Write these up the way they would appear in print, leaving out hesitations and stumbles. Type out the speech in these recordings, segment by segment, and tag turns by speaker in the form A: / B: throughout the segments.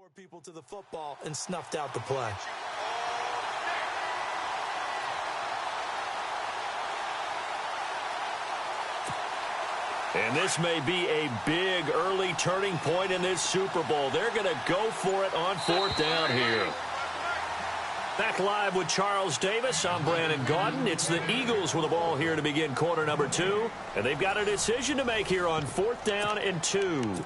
A: More people to the football and snuffed out the play.
B: And this may be a big early turning point in this Super Bowl. They're going to go for it on 4th down here. Back live with Charles Davis. I'm Brandon Gaudin. It's the Eagles with the ball here to begin quarter number 2. And they've got a decision to make here on 4th down and 2.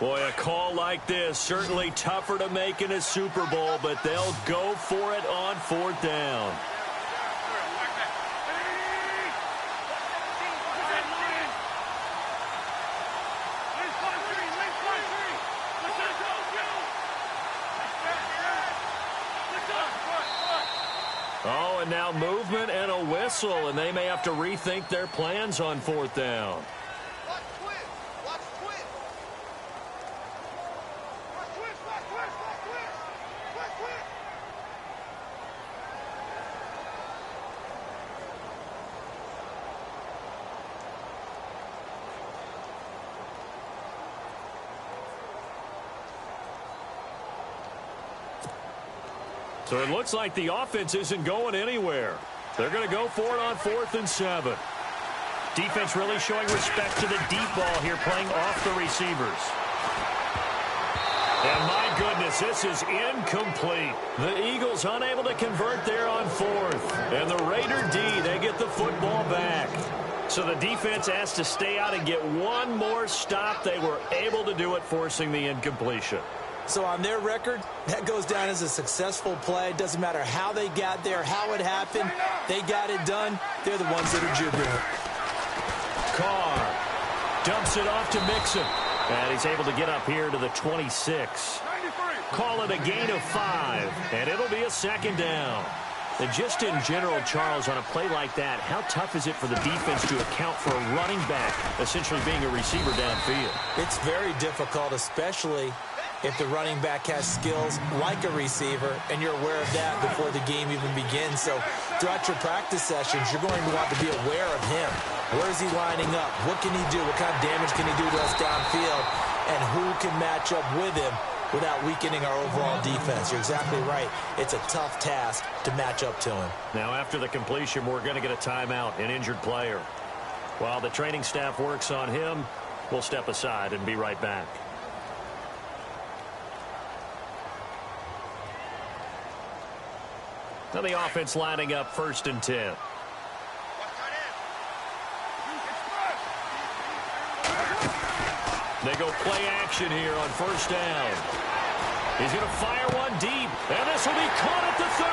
B: Boy, a call like this, certainly tougher to make in a Super Bowl, but they'll go for it on 4th down. Oh, and now movement and a whistle, and they may have to rethink their plans on 4th down. So it looks like the offense isn't going anywhere. They're going to go for it on 4th and 7. Defense really showing respect to the deep ball here, playing off the receivers. And my goodness, this is incomplete. The Eagles unable to convert there on 4th. And the Raider D, they get the football back. So the defense has to stay out and get one more stop. They were able to do it, forcing the incompletion.
A: So on their record, that goes down as a successful play. Doesn't matter how they got there, how it happened. They got it done. They're the ones that are jubilant.
B: Carr dumps it off to Mixon. And he's able to get up here to the 26. Call it a gain of 5. And it'll be a 2nd down. And just in general, Charles, on a play like that, how tough is it for the defense to account for a running back essentially being a receiver downfield?
A: It's very difficult, especially if the running back has skills like a receiver, and you're aware of that before the game even begins. So throughout your practice sessions, you're going to want to be aware of him. Where is he lining up? What can he do? What kind of damage can he do to us downfield? And who can match up with him without weakening our overall defense? You're exactly right. It's a tough task to match up to him.
B: Now, after the completion, we're going to get a timeout, an injured player. While the training staff works on him, we'll step aside and be right back. Now the offense lining up 1st and 10. They go play action here on 1st down. He's going to fire one deep, and this will be caught at the 30.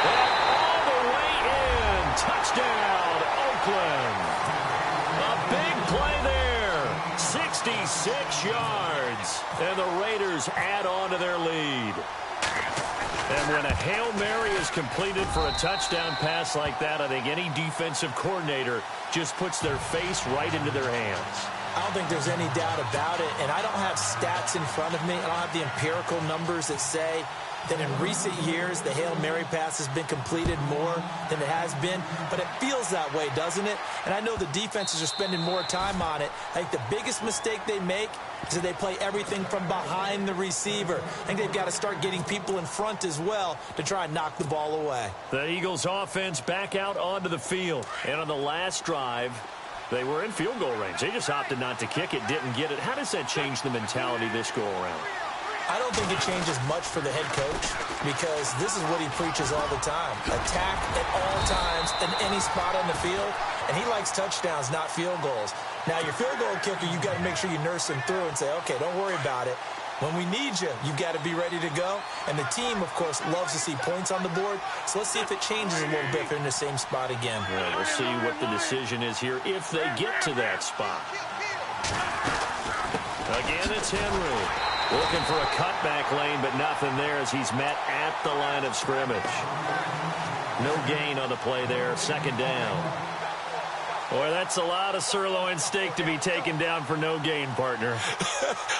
B: And all the way in. Touchdown, Oakland. A big play there. 66 yards. And the Raiders add on to their lead. And when a Hail Mary is completed for a touchdown pass like that, I think any defensive coordinator just puts their face right into their hands.
A: I don't think there's any doubt about it, and I don't have stats in front of me. I don't have the empirical numbers that say that in recent years the Hail Mary pass has been completed more than it has been, but it feels that way, doesn't it? And I know the defenses are spending more time on it. I think the biggest mistake they make is that they play everything from behind the receiver. I think they've got to start getting people in front as well to try and knock the ball away.
B: The Eagles offense back out onto the field, and on the last drive, they were in field goal range. They just opted not to kick it, didn't get it. How does that change the mentality this go around?
A: I don't think it changes much for the head coach because this is what he preaches all the time. Attack at all times in any spot on the field, and he likes touchdowns, not field goals. Now, your field goal kicker, you've got to make sure you nurse him through and say, okay, don't worry about it. When we need you, you've got to be ready to go. And the team, of course, loves to see points on the board. So let's see if it changes a little bit if they're in the same spot again.
B: Yeah, we'll see what the decision is here if they get to that spot. Again, it's Henry. Looking for a cutback lane, but nothing there as he's met at the line of scrimmage. No gain on the play there. 2nd down. Boy, that's a lot of sirloin steak to be taken down for no gain, partner.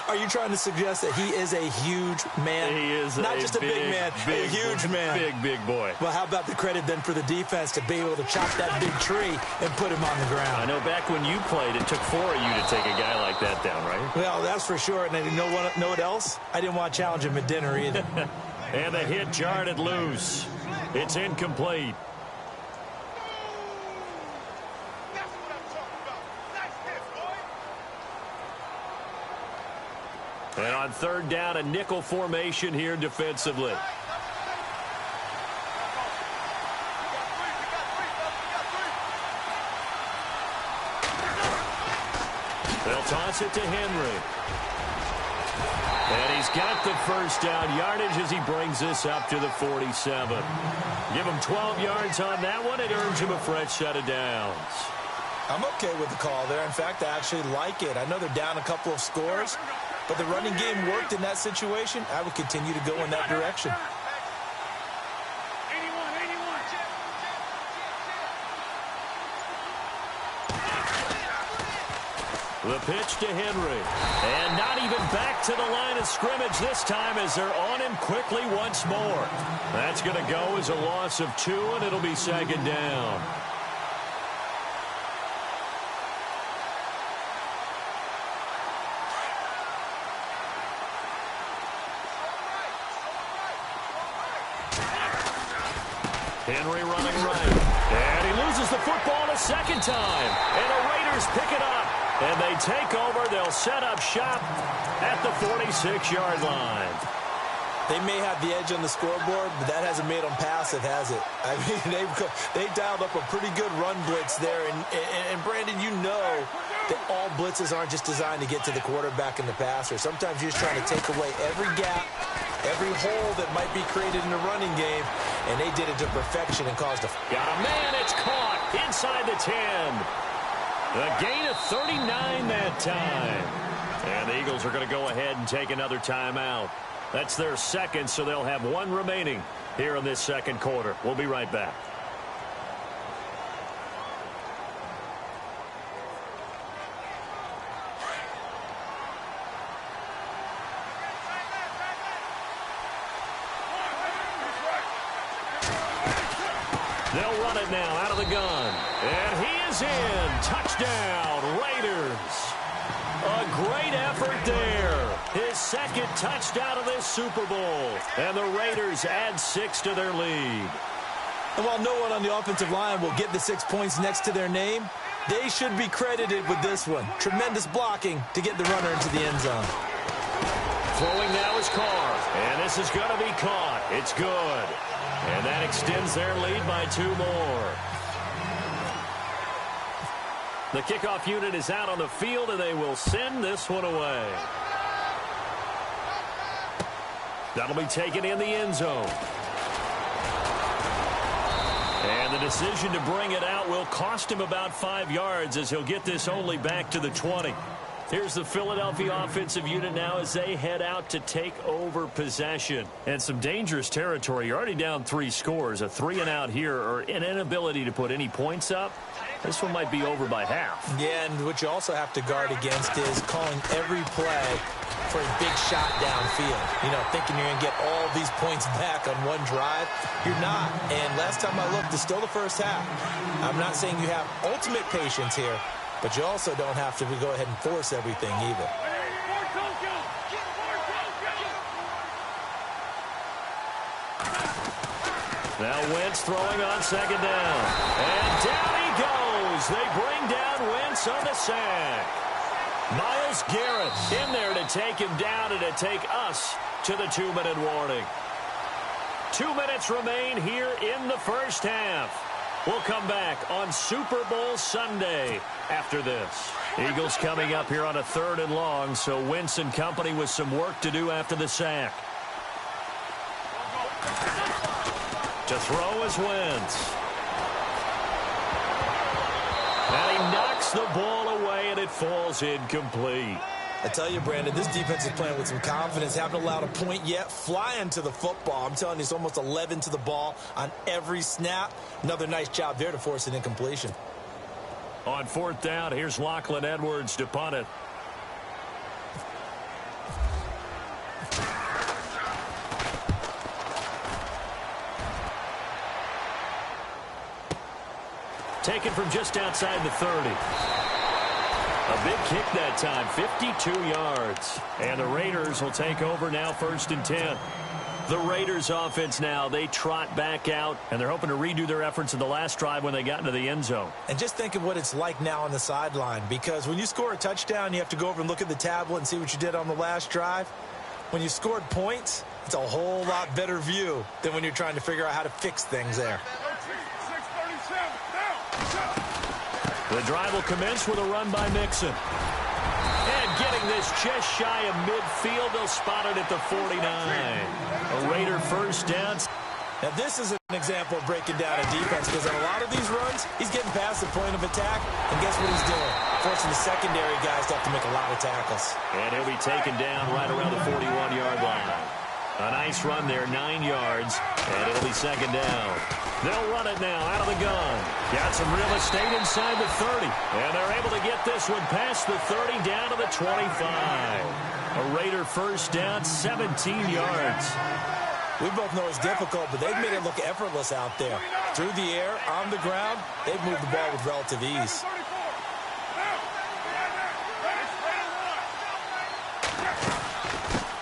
A: Are you trying to suggest that he is a huge man?
B: He is
A: not just a big man, a huge man.
B: Big boy.
A: Well, how about the credit then for the defense to be able to chop that big tree and put him on the ground?
B: I know back when you played, it took 4 of you to take a guy like that down, right?
A: Well, that's for sure. And you know what else? I didn't want to challenge him at dinner either.
B: And the hit jarred it loose. It's incomplete. And on third down, a nickel formation here defensively. They'll toss it to Henry. And he's got the first down yardage as he brings this up to the 47. Give him 12 yards on that one. It earns him a fresh set of downs.
A: I'm okay with the call there. In fact, I actually like it. I know they're down a couple of scores, but the running game worked in that situation. I would continue to go in that direction.
B: The pitch to Henry. And not even back to the line of scrimmage this time as they're on him quickly once more. That's going to go as a loss of 2, and it'll be second down. Henry running right. And he loses the football a second time. And the Raiders pick it up. And they take over. They'll set up shop at the 46-yard line.
A: They may have the edge on the scoreboard, but that hasn't made them passive, has it? I mean, they dialed up a pretty good run blitz there. And Brandon, you know that all blitzes aren't just designed to get to the quarterback and the passer. Sometimes you're just trying to take away every gap, every hole that might be created in the running game, and they did it to perfection and caused a...
B: Got a man, it's caught inside the 10. A gain of 39 that time. And the Eagles are going to go ahead and take another timeout. That's their second, so they'll have 1 remaining here in this second quarter. We'll be right back. They'll run it now out of the gun. And he is in. Touchdown, Raiders. A great effort there. His second touchdown of this Super Bowl. And the Raiders add 6 to their lead.
A: And while no one on the offensive line will get the 6 points next to their name, they should be credited with this one. Tremendous blocking to get the runner into the end zone.
B: Throwing now is Carr. And this is going to be caught. It's good. And that extends their lead by 2 more. The kickoff unit is out on the field, and they will send this one away. That'll be taken in the end zone. And the decision to bring it out will cost him about 5 yards as he'll get this only back to the 20. Here's the Philadelphia offensive unit now as they head out to take over possession. And some dangerous territory. You're already down 3 scores. A 3-and-out here or an inability to put any points up. This one might be over by half. Yeah, and what you also have to guard against is calling every play for a big shot downfield. You know, thinking you're going to get all these points back on one drive. You're not. And last time I looked, it's still the first half. I'm not saying you have ultimate patience here, but you also don't have to go ahead and force everything either. Now Wentz throwing on second down. And down he goes. They bring down Wentz on the sack. Myles Garrett in there to take him down and to take us to the 2-minute warning. 2 minutes remain here in the first half. We'll come back on Super Bowl Sunday after this. Eagles coming up here on a 3rd and long, so Wentz and company with some work to do after the sack. To throw is Wentz. And he knocks the ball away, and it falls incomplete. I tell you, Brandon, this defense is playing with some confidence. Haven't allowed a point yet. Flying to the football. I'm telling you, it's almost 11 to the ball on every snap. Another nice job there to force an incompletion. On fourth down, here's Lachlan Edwards to punt it. Taken from just outside the 30. A big kick that time, 52 yards. And the Raiders will take over now, 1st and 10. The Raiders offense now, they trot back out, and they're hoping to redo their efforts in the last drive when they got into the end zone.
A: And just think of what it's like now on the sideline, because when you score a touchdown, you have to go over and look at the tablet and see what you did on the last drive. When you scored points, it's a whole lot better view than when you're trying to figure out how to fix things there.
B: The drive will commence with a run by Mixon. And getting this just shy of midfield, they'll spot it at the 49. A Raider first down.
A: Now, this is an example of breaking down a defense, because on a lot of these runs, he's getting past the point of attack, and guess what he's doing? Forcing the secondary guys to have to make a lot of tackles.
B: And he'll be taken down right around the 41-yard line. A nice run there, 9 yards, and it'll be 2nd down. They'll run it now out of the gun. Got some real estate inside the 30. And they're able to get this one past the 30 down to the 25. A Raider first down, 17 yards.
A: We both know it's difficult, but they've made it look effortless out there. Through the air, on the ground, they've moved the ball with relative ease.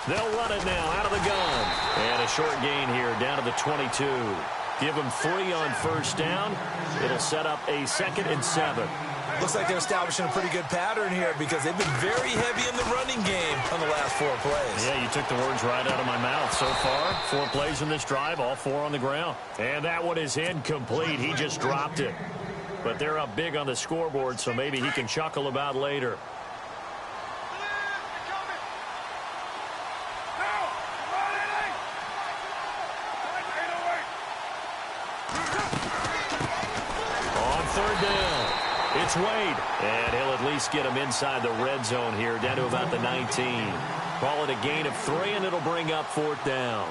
B: They'll run it now out of the gun. And a short gain here down to the 22. Give them 3 on first down. It'll set up a 2nd and 7.
A: Looks like they're establishing a pretty good pattern here, because they've been very heavy in the running game on the last 4 plays.
B: Yeah, you took the words right out of my mouth. So far, 4 plays in this drive, all 4 on the ground. And that one is incomplete. He just dropped it. But they're up big on the scoreboard, so maybe he can chuckle about later. It's Wade, and he'll at least get him inside the red zone here, down to about the 19. Call it a gain of 3, and it'll bring up 4th down.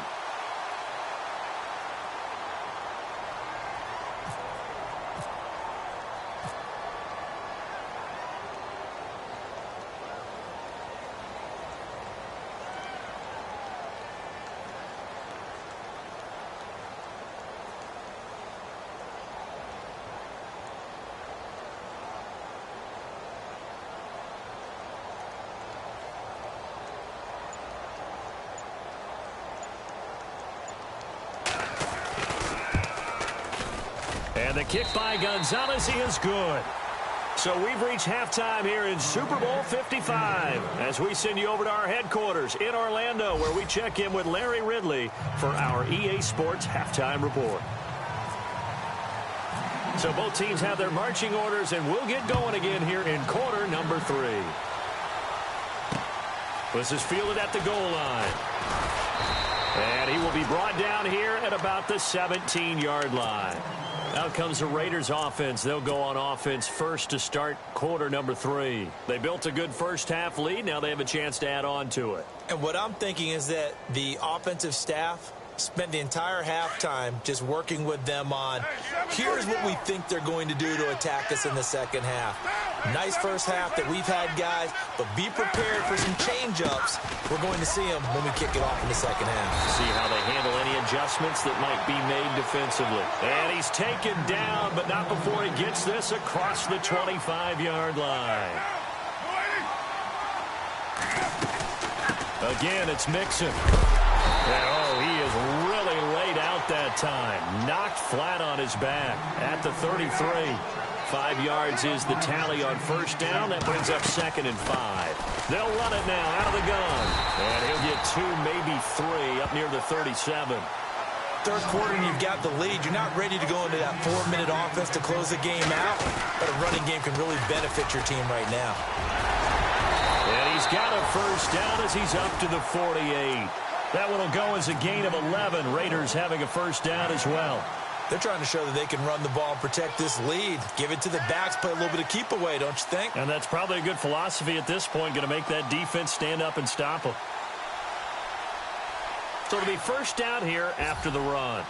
B: And the kick by Gonzalez is good. So we've reached halftime here in Super Bowl 55 as we send you over to our headquarters in Orlando, where we check in with Larry Ridley for our EA Sports Halftime Report. So both teams have their marching orders, and we'll get going again here in quarter number 3. This is fielded at the goal line. And he will be brought down here at about the 17-yard line. Out comes the Raiders offense. They'll go on offense first to start quarter number 3. They built a good first half lead. Now they have a chance to add on to it.
A: And what I'm thinking is that the offensive staff spent the entire halftime just working with them on, here's what we think they're going to do to attack us in the second half. Nice first half that we've had, guys, but be prepared for some change-ups. We're going to see them when we kick it off in the second half.
B: See how they handle any adjustments that might be made defensively. And he's taken down, but not before he gets this across the 25-yard line. Again, it's Mixon. Oh, he is really laid out that time. Knocked flat on his back at the 33. 5 yards is the tally on first down. That brings up 2nd and 5. They'll run it now out of the gun. And he'll get 2, maybe 3, up near the 37.
A: Third quarter and you've got the lead. You're not ready to go into that 4-minute offense to close the game out, but a running game can really benefit your team right now.
B: And he's got a first down as he's up to the 48. That one will go as a gain of 11. Raiders having a first down as well.
A: They're trying to show that they can run the ball and protect this lead. Give it to the backs, play a little bit of keep away, don't you think?
B: And that's probably a good philosophy at this point, going to make that defense stand up and stop them. So it'll be first down here after the run.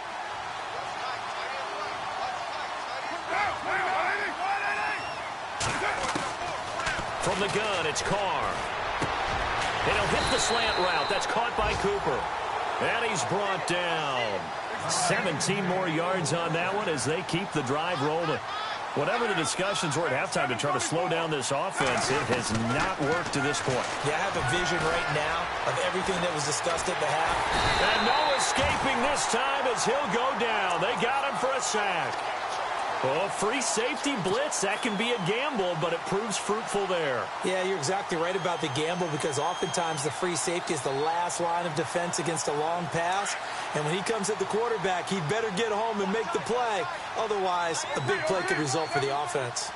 B: From the gun, it's Carr. And he'll hit the slant route. That's caught by Cooper. And he's brought down. 17 more yards on that one as they keep the drive rolling. Whatever the discussions were at halftime to try to slow down this offense, it has not worked to this point.
A: Yeah, I have a vision right now of everything that was discussed at the half.
B: And no escaping this time as he'll go down. They got him for a sack. Well, free safety blitz, that can be a gamble, but it proves fruitful there.
A: Yeah, you're exactly right about the gamble because oftentimes the free safety is the last line of defense against a long pass. And when he comes at the quarterback, he'd better get home and make the play. Otherwise, a big play could result for the offense.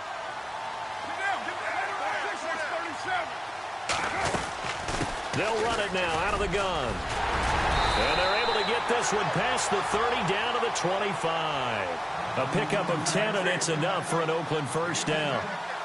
B: They'll run it now out of the gun. And they're able to get this one past the 30 down to the 25. A pickup of 10, and it's enough for an Oakland first down.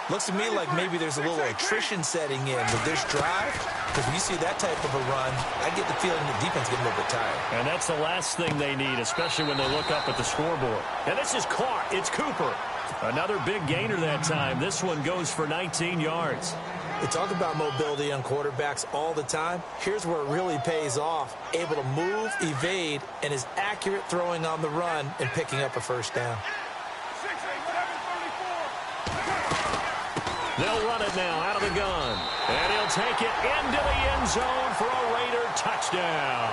A: Looks to me like maybe there's a little attrition setting in with this drive. Because when you see that type of a run, I get the feeling the defense getting a little bit tired.
B: And that's the last thing they need, especially when they look up at the scoreboard. And this is caught. It's Cooper. Another big gainer that time. This one goes for 19 yards.
A: They talk about mobility on quarterbacks all the time. Here's where it really pays off. Able to move, evade, and is accurate throwing on the run and picking up a first down.
B: They'll run it now out of the gun. And he'll take it into the end zone for a Raider touchdown.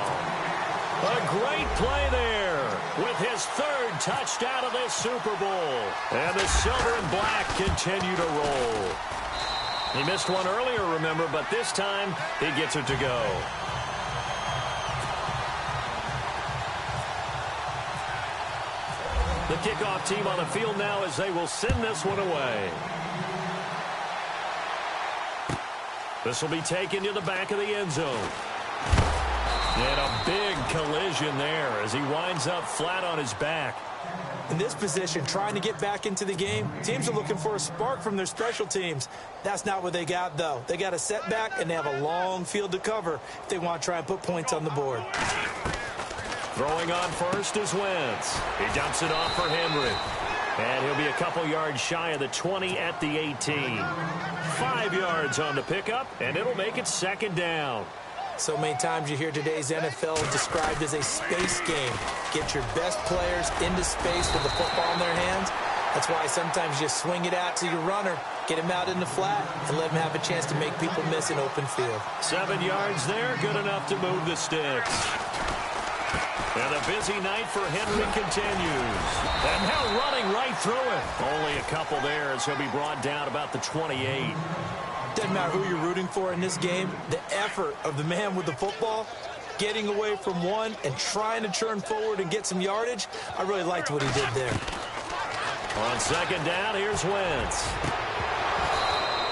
B: A great play there with his third touchdown of this Super Bowl. And the silver and black continue to roll. He missed one earlier, remember, but this time he gets it to go. The kickoff team on the field now as they will send this one away. This will be taken to the back of the end zone. And a big collision there as he winds up flat on his back.
A: In this position, trying to get back into the game, teams are looking for a spark from their special teams. That's not what they got, though. They got a setback, and they have a long field to cover if they want to try and put points on the board.
B: Throwing on first is Wentz. He dumps it off for Henry. And he'll be a couple yards shy of the 20 at the 18. 5 yards on the pickup, and it'll make it second down.
A: So many times you hear today's NFL described as a space game. Get your best players into space with the football in their hands. That's why sometimes you swing it out to your runner, get him out in the flat, and let him have a chance to make people miss an open field.
B: 7 yards there, good enough to move the sticks. And a busy night for Henry continues. And now running right through it. Only a couple there as he'll be brought down about the 28.
A: Doesn't matter who you're rooting for in this game. The effort of the man with the football, getting away from one and trying to turn forward and get some yardage, I really liked what he did there.
B: On second down, here's Wentz.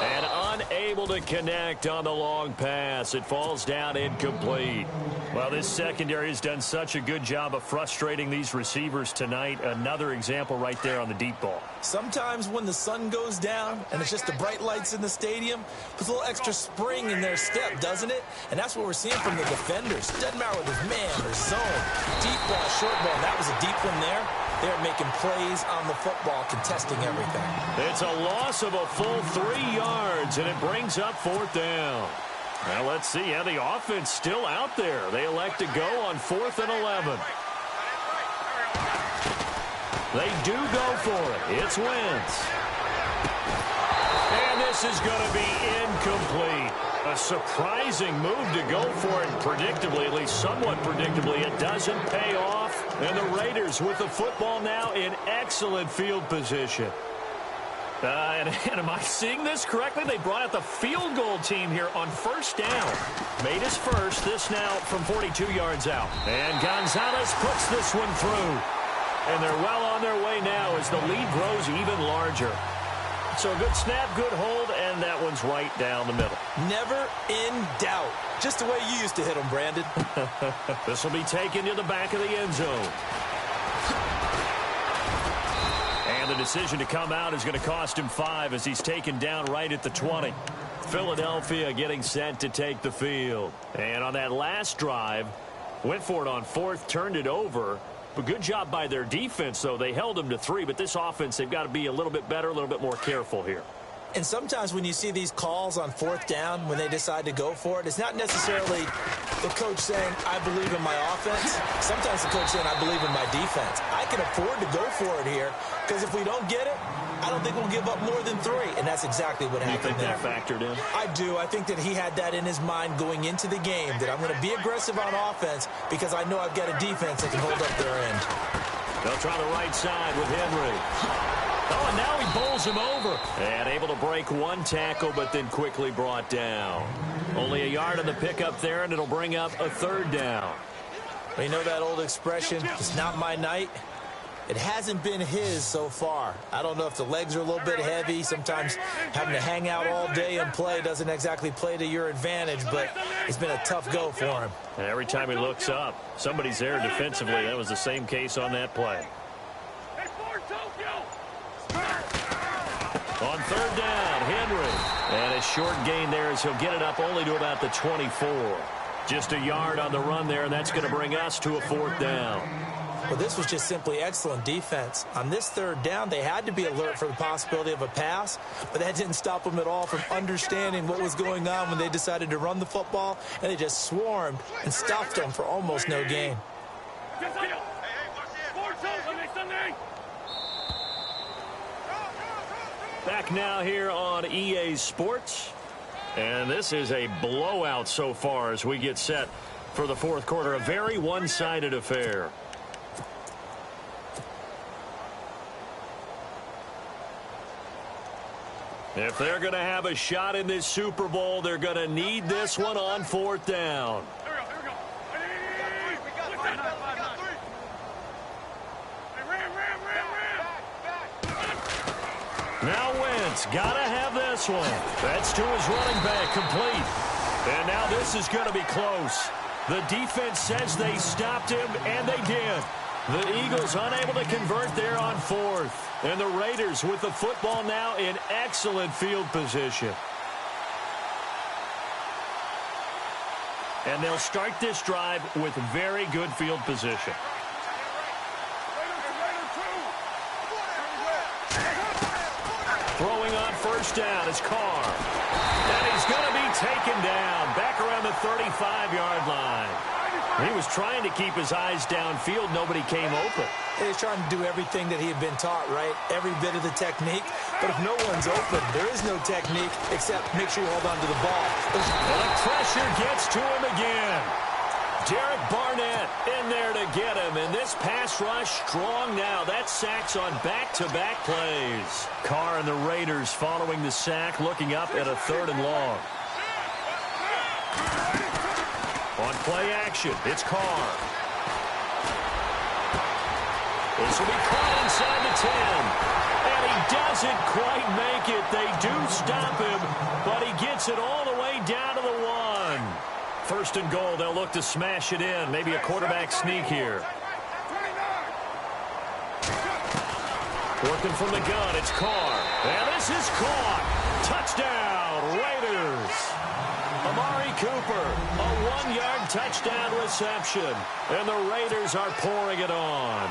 B: And unable to connect on the long pass. It falls down incomplete. Well, this secondary has done such a good job of frustrating these receivers tonight. Another example right there on the deep ball.
A: Sometimes when the sun goes down and it's just the bright lights in the stadium, puts a little extra spring in their step, doesn't it? And that's what we're seeing from the defenders. Doesn't matter whether it's man or zone, deep ball, short ball. That was a deep one there. They're making plays on the football, contesting everything.
B: It's a loss of a full 3 yards, and it brings up fourth down. Well, let's see. Yeah, the offense still out there. They elect to go on 4th and 11. They do go for it. It's Wentz. And this is going to be incomplete. A surprising move to go for it predictably, at least somewhat predictably. It doesn't pay off. And the Raiders with the football now in excellent field position. And am I seeing this correctly? They brought out the field goal team here on first down. Made his first. This now from 42 yards out. And Gonzalez puts this one through. And they're well on their way now as the lead grows even larger. So a good snap, good hold, and that one's right down the middle.
A: Never in doubt. Just the way you used to hit them, Brandon.
B: This will be taken to the back of the end zone. And the decision to come out is going to cost him 5 as he's taken down right at the 20. Philadelphia getting set to take the field. And on that last drive, went for it on 4th, turned it over. But good job by their defense, though. They held them to 3, but this offense, they've got to be a little bit better, a little bit more careful here.
A: And sometimes when you see these calls on fourth down, when they decide to go for it, it's not necessarily the coach saying, I believe in my offense. Sometimes the coach saying, I believe in my defense. I can afford to go for it here because if we don't get it, I don't think we'll give up more than 3. And that's exactly what happened there.
B: You think that factored in?
A: I do. I think that he had that in his mind going into the game, that I'm going to be aggressive on offense because I know I've got a defense that can hold up their end.
B: They'll try the right side with Henry. Oh, and now he bowls him over. And able to break one tackle, but then quickly brought down. Only a yard on the pickup there, and it'll bring up a 3rd down.
A: You know that old expression, it's not my night? It hasn't been his so far. I don't know if the legs are a little bit heavy. Sometimes having to hang out all day and play doesn't exactly play to your advantage, but it's been a tough go for him.
B: And every time he looks up, somebody's there defensively. That was the same case on that play. On 3rd down, Henry. And a short gain there as he'll get it up only to about the 24. Just a yard on the run there, and that's going to bring us to a 4th down.
A: Well, this was just simply excellent defense. On this 3rd down, they had to be alert for the possibility of a pass, but that didn't stop them at all from understanding what was going on when they decided to run the football, and they just swarmed and stuffed them for almost no gain.
B: Back now here on EA Sports. And this is a blowout so far as we get set for the 4th quarter. A very one-sided affair. If they're going to have a shot in this Super Bowl, they're going to need this one on 4th down. Now Wentz got to have this one. That's to his running back, complete. And now this is going to be close. The defense says they stopped him, and they did. The Eagles unable to convert there on 4th. And the Raiders with the football now in excellent field position. And they'll start this drive with very good field position. Throwing on 1st down is Carr. And he's going to be taken down back around the 35-yard line. He was trying to keep his eyes downfield. Nobody came open.
A: He's trying to do everything that he had been taught, right? Every bit of the technique. But if no one's open, there is no technique except make sure you hold on to the ball.
B: And the pressure gets to him again. Derek Barnett in there to get him. And this pass rush strong now. That's sacks on back-to-back plays. Carr and the Raiders following the sack, looking up at a 3rd and long. On play action, it's Carr. This will be caught inside the 10. And he doesn't quite make it. They do stop him, but he gets it all the way down to the 1. 1st and goal, they'll look to smash it in. Maybe a quarterback sneak here. Working from the gun, it's Carr. And this is caught. Touchdown, Raiders. Amari Cooper, a 1-yard touchdown reception. And the Raiders are pouring it on.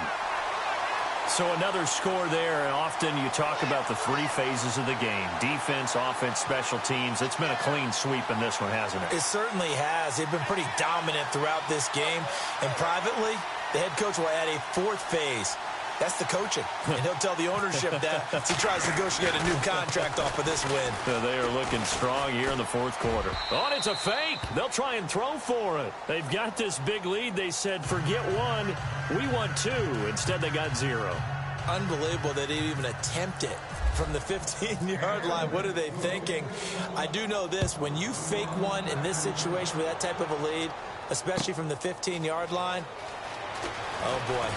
B: So another score there. Often you talk about the 3 phases of the game. Defense, offense, special teams. It's been a clean sweep in this one, hasn't it?
A: It certainly has. They've been pretty dominant throughout this game. And privately, the head coach will add a 4th phase. That's the coaching. And he'll tell the ownership that as he tries to negotiate a new contract off of this win.
B: They are looking strong here in the 4th quarter. Oh, and it's a fake. They'll try and throw for it. They've got this big lead. They said, forget 1. We want 2. Instead, they got 0.
A: Unbelievable that they even attempt it from the 15-yard line. What are they thinking? I do know this. When you fake one in this situation with that type of a lead, especially from the 15-yard line, oh, boy.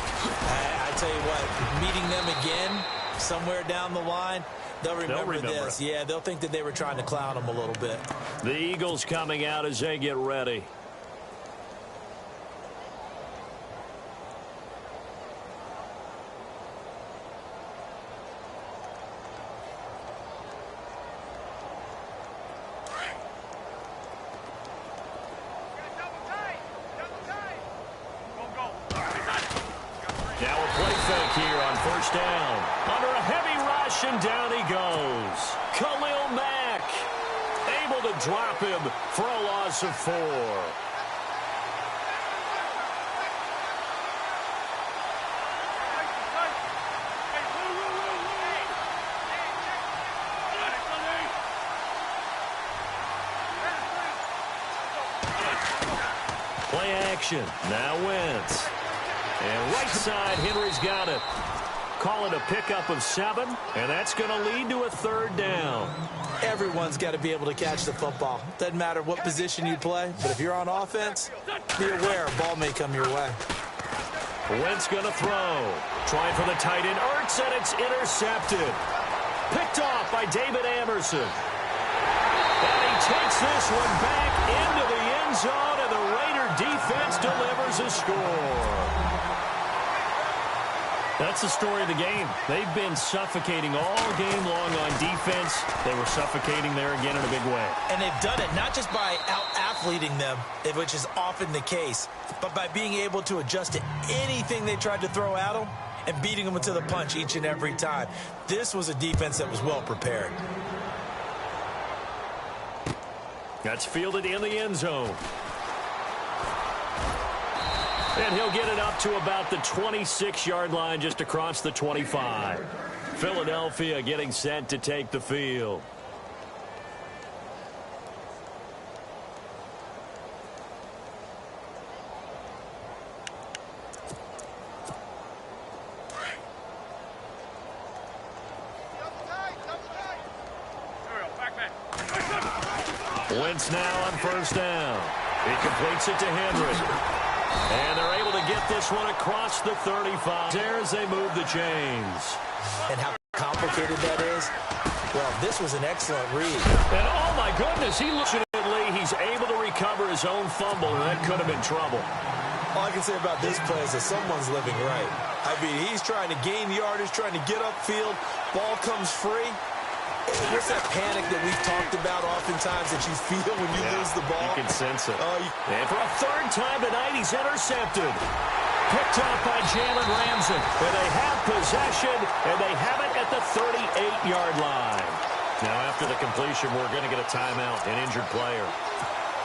A: I tell you what, meeting them again somewhere down the line, they'll remember this. Yeah, they'll think that they were trying to clown them a little bit.
B: The Eagles coming out as they get ready. Now a play fake here on 1st down. Under a heavy rush, and down he goes. Khalil drop him for a loss of 4. Play action. Now Wentz. And right side, Henry's got it. Call it a pickup of 7, and that's going to lead to a 3rd down.
A: Everyone's got to be able to catch the football. Doesn't matter what position you play, but if you're on offense, be aware a ball may come your way.
B: Wentz going to throw. Trying for the tight end, Ertz, and it's intercepted. Picked off by David Amerson. And he takes this one back into the end zone, and the Raider defense delivers a score. That's the story of the game. They've been suffocating all game long on defense. They were suffocating there again in a big way.
A: And they've done it not just by out-athleting them, which is often the case, but by being able to adjust to anything they tried to throw at them and beating them to the punch each and every time. This was a defense that was well prepared.
B: That's fielded in the end zone. And he'll get it up to about the 26-yard line just across the 25. Philadelphia getting set to take the field. Wentz now on 1st down. He completes it to Henry. And they're able to get this one across the 35. There as they move the chains.
A: And how complicated that is? Well, this was an excellent read.
B: And oh my goodness, he's able to recover his own fumble, and that could have been trouble.
A: All I can say about this play is that someone's living right. I mean, he's trying to gain yardage, trying to get upfield. Ball comes free. What's that panic that we've talked about oftentimes that you feel when you lose the ball?
B: You can sense it. And for a 3rd time tonight, he's intercepted. Picked off by Jalen Ramsey. And they have possession, and they have it at the 38-yard line. Now, after the completion, we're going to get a timeout, an injured player.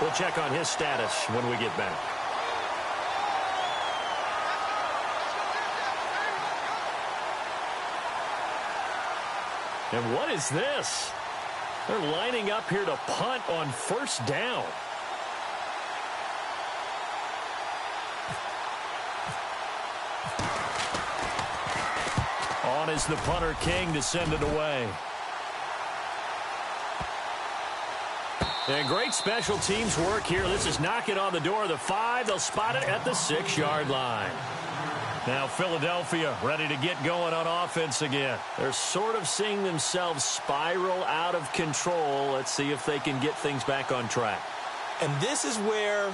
B: We'll check on his status when we get back. And what is this? They're lining up here to punt on 1st down. On is the punter King to send it away. And great special teams work here. This is knocking on the door of the 5. They'll spot it at the 6-yard line. Now Philadelphia ready to get going on offense again. They're sort of seeing themselves spiral out of control. Let's see if they can get things back on track.
A: And this is where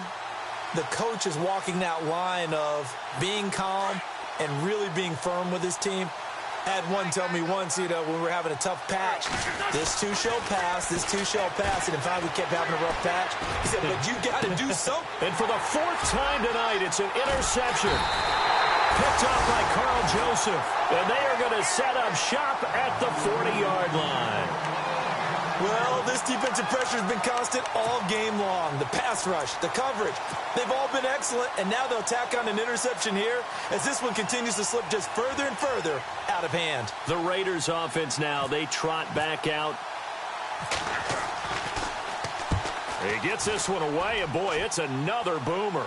A: the coach is walking that line of being calm and really being firm with his team. I had one tell me once, when we were having a tough patch, this too shall pass, this too shall pass, and in fact we kept having a rough patch. He said, but you got to do something.
B: And for the 4th time tonight, it's an interception. Picked off by Carl Joseph. And they are going to set up shop at the 40-yard line.
A: Well, this defensive pressure has been constant all game long. The pass rush, the coverage, they've all been excellent. And now they'll tack on an interception here as this one continues to slip just further and further out of hand.
B: The Raiders offense now, they trot back out. He gets this one away, and boy, it's another boomer.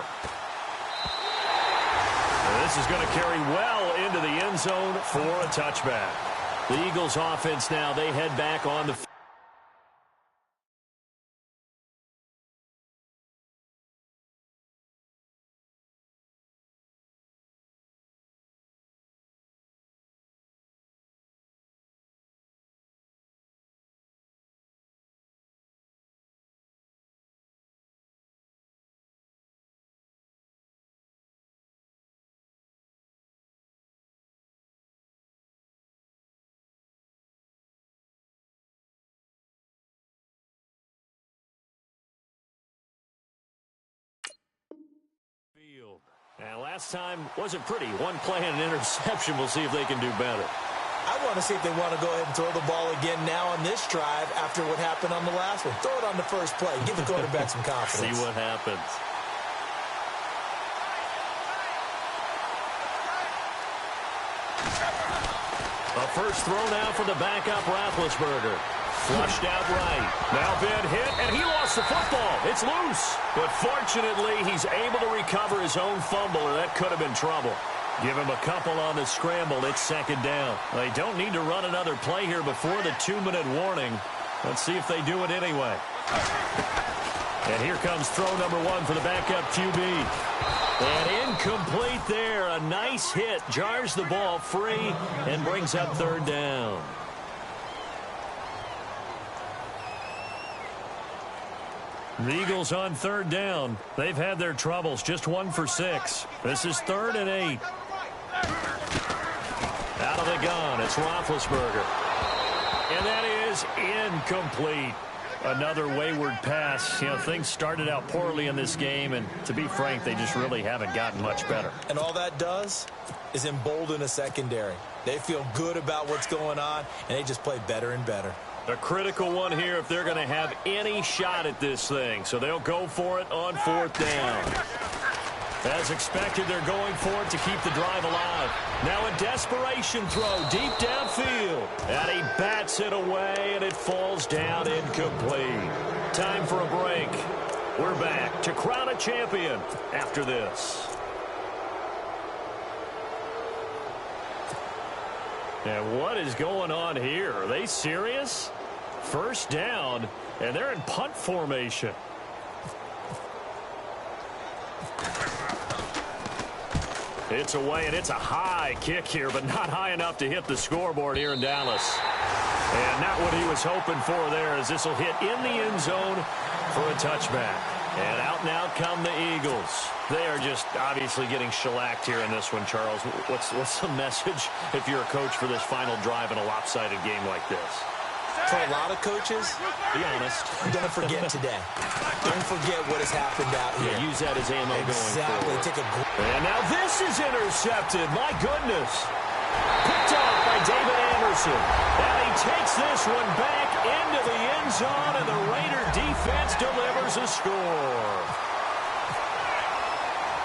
B: This is going to carry well into the end zone for a touchback. The Eagles offense now, they head back on the field. And last time wasn't pretty. One play and an interception. We'll see if they can do better.
A: I want to see if they want to go ahead and throw the ball again now on this drive after what happened on the last one. Throw it on the first play. Give the quarterback some confidence.
B: See what happens. A first throw now for the backup Roethlisberger. Flushed out right. Now been hit, and he lost the football. It's loose. But fortunately, he's able to recover his own fumble, or that could have been trouble. Give him a couple on the scramble. It's second down. They don't need to run another play here before the 2-minute warning. Let's see if they do it anyway. And here comes throw number 1 for the backup QB. And incomplete there. A nice hit. Jars the ball free and brings up third down. The Eagles on third down. They've had their troubles. Just 1 for 6. This is 3rd and 8. Out of the gun, it's Roethlisberger. And that is incomplete. Another wayward pass. You know, things started out poorly in this game, and to be frank, they just really haven't gotten much better.
A: And all that does is embolden a secondary. They feel good about what's going on, and they just play better and better.
B: A critical one here if they're going to have any shot at this thing. So they'll go for it on 4th down. As expected, they're going for it to keep the drive alive. Now a desperation throw deep downfield. And he bats it away, and it falls down incomplete. Time for a break. We're back to crown a champion after this. And what is going on here? Are they serious? First down, and they're in punt formation. It's away, and it's a high kick here, but not high enough to hit the scoreboard here in Dallas. And not what he was hoping for there, as this will hit in the end zone for a touchback. And out come the Eagles. They are just obviously getting shellacked here in this one, Charles. What's the message if you're a coach for this final drive in a lopsided game like this?
A: For a lot of coaches,
B: be honest,
A: don't forget today. Don't forget what has happened out here.
B: Yeah, use that as ammo
A: exactly.
B: going forward. And now this is intercepted. My goodness. Picked off by David Anderson. And he takes this one back into the end zone, and the Raider defense delivers a score.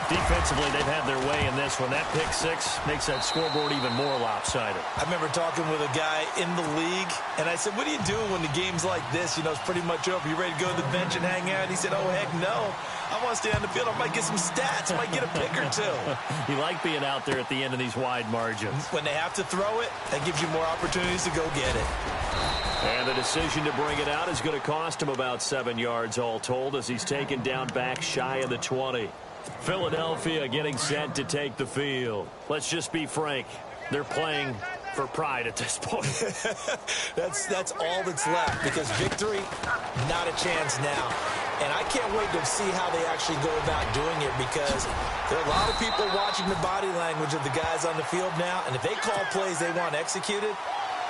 B: Defensively, they've had their way in this one. That pick six makes that scoreboard even more lopsided.
A: I remember talking with a guy in the league, and I said, what are you doing when the game's like this? You know, it's pretty much over. You ready to go to the bench and hang out? He said, oh, heck no. I want to stay on the field. I might get some stats. I might get a pick or two.
B: You like being out there at the end of these wide margins.
A: When they have to throw it, that gives you more opportunities to go get it.
B: And the decision to bring it out is going to cost him about 7 yards all told, as he's taken down back shy of the 20. Philadelphia getting set to take the field. Let's just be frank. They're playing for pride at this point.
A: That's all that's left, because victory, not a chance now. And I can't wait to see how they actually go about doing it, because there are a lot of people watching the body language of the guys on the field now, and if they call plays they want executed,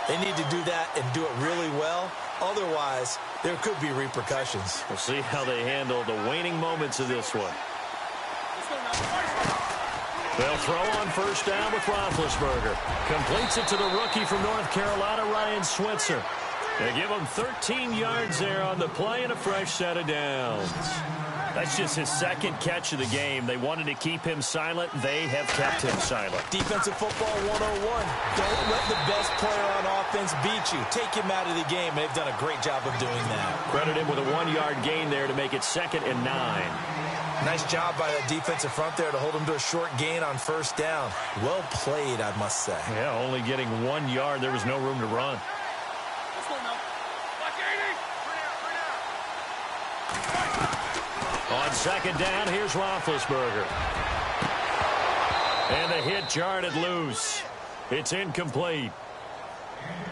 A: they need to do that and do it really well. Otherwise, there could be repercussions.
B: We'll see how they handle the waning moments of this one. They'll throw on first down with Roethlisberger. Completes it to the rookie from North Carolina, Ryan Switzer. They give him 13 yards there on the play and a fresh set of downs. That's just his second catch of the game. They wanted to keep him silent. They have kept him silent.
A: Defensive football 101. Don't let the best player on offense beat you. Take him out of the game. They've done a great job of doing that.
B: Credit him with a 1-yard gain there to make it 2nd and 9.
A: Nice job by that defensive front there to hold him to a short gain on first down. Well played, I must say.
B: Yeah, only getting 1 yard. There was no room to run. On second down, here's Roethlisberger. And the hit jarred it loose. It's incomplete.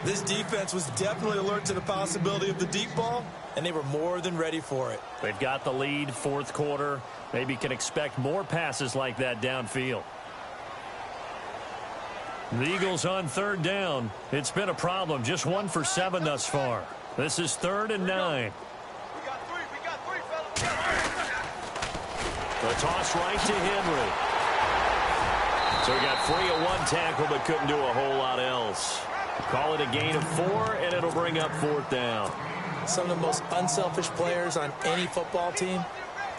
A: This defense was definitely alert to the possibility of the deep ball, and they were more than ready for it.
B: They've got the lead, fourth quarter. Maybe can expect more passes like that downfield. The Eagles on third down. It's been a problem. Just 1 for 7 thus far. This is 3rd and 9. The toss right to Henry. So he got free of 1 tackle, but couldn't do a whole lot else. Call it a gain of 4, and it'll bring up 4th down.
A: Some of the most unselfish players on any football team,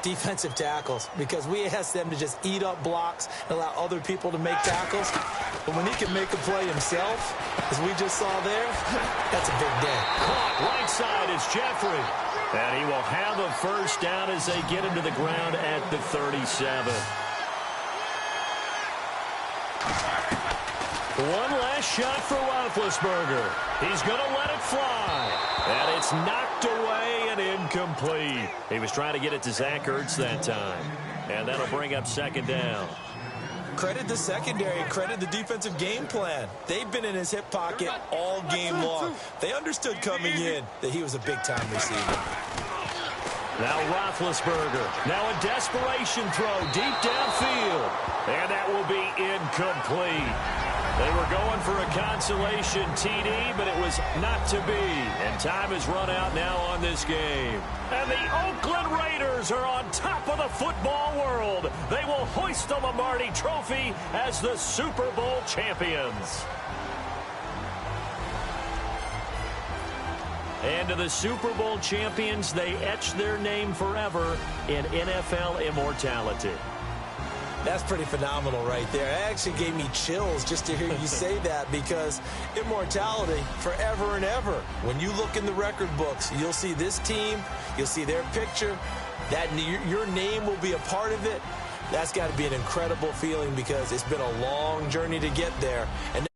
A: defensive tackles, because we ask them to just eat up blocks and allow other people to make tackles. But when he can make a play himself, as we just saw there, that's a big day.
B: Caught right side is Jeffrey. And he will have a 1st down as they get him to the ground at the 37. One last shot for Roethlisberger. He's going to let it fly. And it's knocked away and incomplete. He was trying to get it to Zach Ertz that time. And that'll bring up 2nd down.
A: Credit the secondary, credit the defensive game plan. They've been in his hip pocket all game long. They understood coming in that he was a big-time receiver.
B: Now Roethlisberger. Now a desperation throw deep downfield. And that will be incomplete. They were going for a consolation TD, but it was not to be. And time has run out now on this game. And the Oakland Raiders are on top of the football world. They will hoist the Lombardi Trophy as the Super Bowl champions. And to the Super Bowl champions, they etch their name forever in NFL immortality.
A: That's pretty phenomenal right there. It actually gave me chills just to hear you say that, because immortality forever and ever. When you look in the record books, you'll see this team, you'll see their picture, that your name will be a part of it. That's got to be an incredible feeling, because it's been a long journey to get there. And